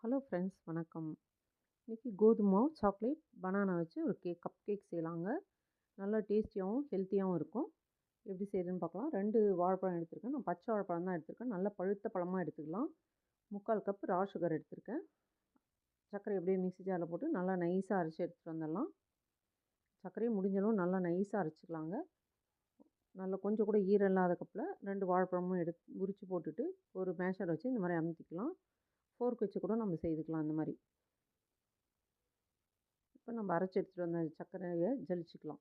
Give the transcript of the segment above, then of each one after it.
Hello friends, வணக்கம். இன்னைக்கு கோதுமை மாவு, சாக்லேட், பனானா வச்சு ஒரு கப் கேக் செய்யலாங்க. நல்லா டேஸ்டியாகவும் ஹெல்த்தியாகவும் இருக்கும். எப்படி செய்யுதுன்னு பார்க்கலாம். 2 வாழைப்பழம் எடுத்திருக்கேன். நான் பச்சை வாழைப்பழம் தான் எடுத்திருக்கேன். நல்லா பழுத்த பழமாக எடுத்துக்கலாம். 3/4 கப் ரா சுகர் எடுத்திருக்கேன். சர்க்கரை எப்படியே மிக்ஸி ஜாரில் போட்டு நல்லா நைஸாக அரைச்சி எடுத்துகிட்டு வந்துடலாம். சர்க்கரையும் முடிஞ்சளவு நல்லா நைஸாக அரைச்சிக்கலாங்க. நல்லா கொஞ்சம் கூட ஈரம் இல்லாத கப்பில் 2 வாழைப்பழமும் உரித்து போட்டுட்டு ஒரு மேஷர் வச்சு இந்த மாதிரி அமுத்திக்கலாம். ஃபோர்க் வச்சு கூட நம்ம செய்துக்கலாம் இந்த மாதிரி. இப்போ நம்ம அரைச்சி எடுத்துகிட்டு வந்த சர்க்கரையை ஜலிச்சுக்கலாம்.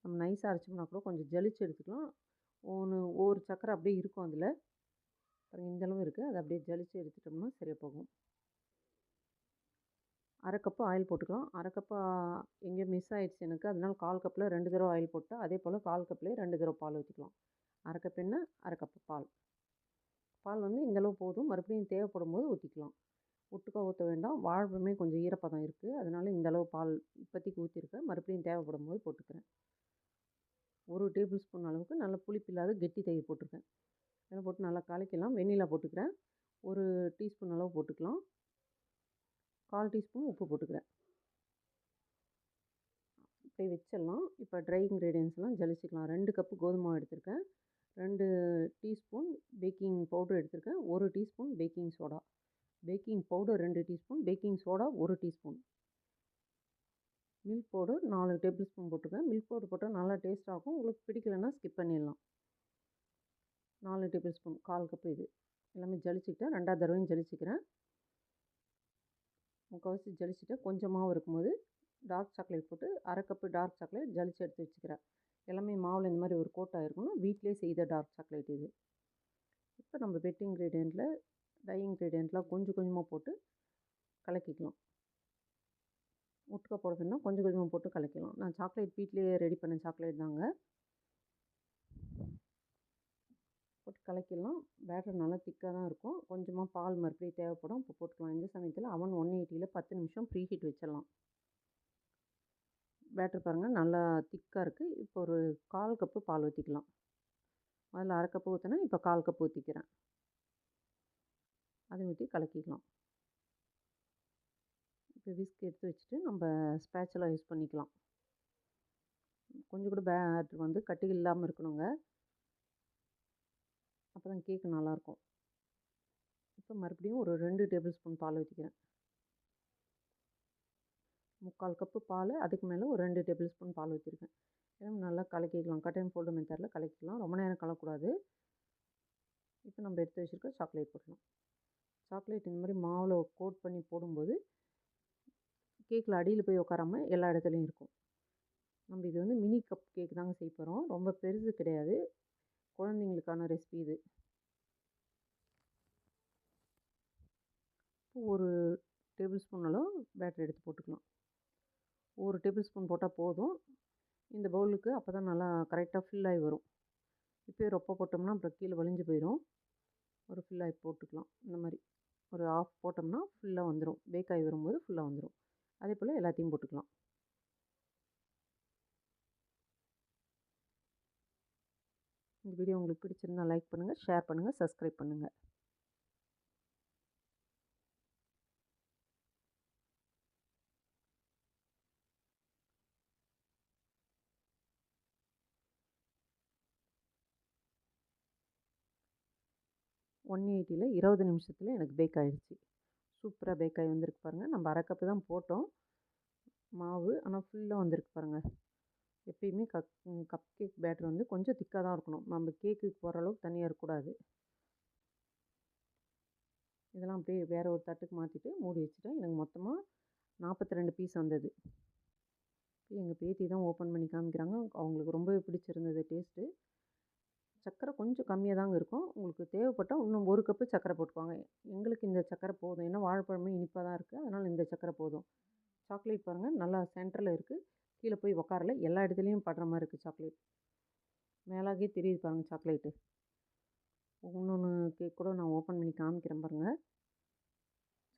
நம்ம நைஸாக அரைச்சோம்னா கூட கொஞ்சம் ஜலிச்சு எடுத்துக்கலாம். ஒவ்வொரு சர்க்கரை அப்படியே இருக்கும் அதில். பாருங்கள், இந்தளவு இருக்குது. அதை அப்படியே ஜலிச்சு எடுத்துட்டோம்னா சரியாக போகும். அரை கப்பு ஆயில் போட்டுக்கலாம். அரை கப்பு எங்கேயோ மிஸ் ஆகிடுச்சு எனக்கு, அதனால 1/4 கப்பில் 2 தடவை ஆயில் போட்டால், அதே போல் 1/4 கப்லேயே 2 தடவை பால் ஊற்றிக்கலாம். அரை கப் எண்ணெய், அரை கப்பு பால். பால் இந்தளவு போதும். மறுபடியும் தேவைப்படும் போது ஊற்றிக்கலாம். ஒட்டுக்கா ஊற்ற வேண்டாம். வாழைப்பழமே கொஞ்சம் ஈரப்பதம் இருக்குது, அதனால் இந்தளவு பால் இப்போதைக்கு ஊற்றிருக்கேன். மறுபடியும் தேவைப்படும் போது போட்டுக்கிறேன். 1 டேபிள் ஸ்பூன் அளவுக்கு நல்ல புளிப்பில்லாத கெட்டி தயிர் போட்டிருக்கேன். இதெல்லாம் போட்டு நல்லா கலக்கலாம். வெண்ணிலா போட்டுக்கிறேன். 1 டீஸ்பூன் அளவு போட்டுக்கலாம். 1/4 டீஸ்பூன் உப்பு போட்டுக்கிறேன். இப்படி வச்சிடலாம். இப்போ ட்ரை இன்க்ரீடியன்ஸ்லாம் ஜலிச்சுக்கலாம். 2 கப்பு கோதுமை மாவு எடுத்திருக்கேன். 2 டீஸ்பூன் பேக்கிங் பவுடர் எடுத்திருக்கேன். 1 teaspoon baking soda. Baking powder 2 teaspoon, baking soda 1 teaspoon. Milk powder 4 table spoon போட்டிருக்கேன். மில்க் பவுடர் போட்டால் நல்லா டேஸ்ட்டாகும். உங்களுக்கு பிடிக்கலைன்னா ஸ்கிப் பண்ணிடலாம். 4 டேபிள் ஸ்பூன், 1/4 கப்பு. இது எல்லாமே ஜலிச்சுக்கிட்டேன். 2வது தடவையும் ஜலிச்சுக்கிறேன். முக்கால்வாசி ஜலிச்சுட்டேன். கொஞ்சமாகவும் இருக்கும்போது டார்க் சாக்லேட் போட்டு அரை கப்பு டார்க் சாக்லேட் ஜலிச்சு எடுத்து வச்சுக்கிறேன். எல்லாமே மாவில் இந்த மாதிரி ஒரு கோட் ஆகிருக்கணும். வீட்டிலே செய்த டார்க் சாக்லேட் இது. இப்போ நம்ம வெட் இன்க்ரீடியண்ட்டில் ட்ரை இன்க்ரீடியண்ட்லாம் கொஞ்சம் கொஞ்சமாக போட்டு கலக்கிக்கலாம். ஒட்டுக்கா போட வேண்டாம், கொஞ்சம் கொஞ்சமாக போட்டு கலக்கலாம். நான் சாக்லேட் வீட்டிலேயே ரெடி பண்ண சாக்லேட் தாங்க. போட்டு கலக்கிடலாம். பேட்டர் நல்லா திக்காக தான் இருக்கும். கொஞ்சமாக பால் மறுபடியும் தேவைப்படும், இப்போ போட்டுக்கலாம். இந்த சமயத்தில் அவன் 180ல் 10 நிமிஷம் ப்ரீ ஹீட் வச்சிடலாம். பேட்டர் பாருங்கள், நல்லா திக்காக இருக்குது. இப்போ ஒரு 1/4 கப்பு பால் ஊற்றிக்கலாம். அதில் அரை கப்பு ஊற்றினேன், இப்போ 1/4 கப்பு ஊற்றிக்கிறேன். அதை ஊற்றி கலக்கிக்கலாம். இப்போ விஸ்க் எடுத்து வச்சுட்டு நம்ம ஸ்பேச்சுலா யூஸ் பண்ணிக்கலாம். கொஞ்சம் கூட பேட்டர் கட்டி இல்லாமல் இருக்கணுங்க, அப்போ தான் கேக்கு நல்லாயிருக்கும். இப்போ மறுபடியும் ஒரு 2 டேபிள் ஸ்பூன் பால் ஊற்றிக்கிறேன். 3/4 கப்பு பால், அதுக்கு மேலே ஒரு 2 டேபிள் ஸ்பூன் பால் ஊற்றிருக்கேன். எல்லாம் நல்லா கலக்கிக்கலாம். கட் அண்ட் ஃபோல்டு மெத்தடில் கலக்கிக்கலாம். ரொம்ப நேரம் கலக்கக்கூடாது. இப்போ நம்ம எடுத்து வச்சுருக்க சாக்லேட் போடலாம். சாக்லேட் இந்த மாதிரி மாவில் கோட் பண்ணி போடும்போது கேக்கில் அடியில் போய் உட்காராமல் எல்லா இடத்துலையும் இருக்கும். நம்ம இது மினி கப் கேக் தாங்க செய்ய போகிறோம். ரொம்ப பெருசு கிடையாது. குழந்தைங்களுக்கான ரெசிபி இது. ஒரு டேபிள் ஸ்பூன் அளவு பேட்டர் எடுத்து போட்டுக்கலாம். 1 டேபிள் ஸ்பூன் போட்டால் போதும் இந்த பவுலுக்கு. அப்போ தான் நல்லா கரெக்டாக ஃபில்லாகி வரும். இப்போயே ரொப்ப போட்டோம்னா அப்புறம் கீழே வலிஞ்சு போயிடும். ஒரு ஃபில்லாகி போட்டுக்கலாம். இந்த மாதிரி ஒரு ஆஃப் போட்டோம்னா ஃபுல்லாக வந்துடும். பேக்காகி வரும்போது ஃபுல்லாக வந்துடும். அதே போல் எல்லாத்தையும் போட்டுக்கலாம். இந்த வீடியோ உங்களுக்கு பிடிச்சிருந்தால் லைக் பண்ணுங்கள், ஷேர் பண்ணுங்கள், சப்ஸ்கிரைப் பண்ணுங்கள். ஒன் 180ல் 20 நிமிஷத்தில் எனக்கு பேக் ஆகிடுச்சு. சூப்பராக பேக் ஆகி வந்திருக்கு பாருங்கள். நம்ம அரை கப்பு தான் போட்டோம் மாவு, ஆனால் ஃபுல்லாக வந்திருக்கு பாருங்கள். எப்பயுமே கப் கேக் பேட்டர் கொஞ்சம் திக்காக தான் இருக்கணும். நம்ம கேக்குக்கு போகிற அளவுக்கு தனியாக இருக்கக்கூடாது. இதெல்லாம் அப்படியே வேறு ஒரு தட்டுக்கு மாற்றிட்டு மூடி வச்சுட்டேன். எனக்கு மொத்தமாக 42 பீஸ் வந்தது. எங்கள் பேத்தி தான் ஓப்பன் பண்ணி காமிக்கிறாங்க. அவங்களுக்கு ரொம்பவே பிடிச்சிருந்தது டேஸ்ட்டு. சர்க்கரை கொஞ்சம் கம்மியாக தாங்க இருக்கும். உங்களுக்கு தேவைப்பட்டால் இன்னும் 1 கப்பு சர்க்கரை போட்டுக்குவாங்க. எங்களுக்கு இந்த சர்க்கரை போதும். ஏன்னா வாழைப்பழமே இனிப்பாக தான் இருக்குது, அதனால் இந்த சர்க்கரை போதும். சாக்லேட் பாருங்கள், நல்லா சென்டரில் இருக்குது. கீழே போய் உக்காரல. எல்லா இடத்துலையும் படுற மாதிரி இருக்குது சாக்லேட். மேலாகவே தெரியுது பாருங்கள் சாக்லேட்டு. இன்னொன்று கேக் கூட நான் ஓப்பன் பண்ணி காமிக்கிறேன் பாருங்கள்.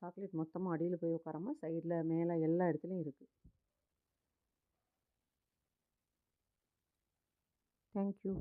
சாக்லேட் மொத்தமாக அடியில் போய் உட்காராமல் சைடில், மேலே எல்லா இடத்துலையும் இருக்குது. தேங்க்யூ.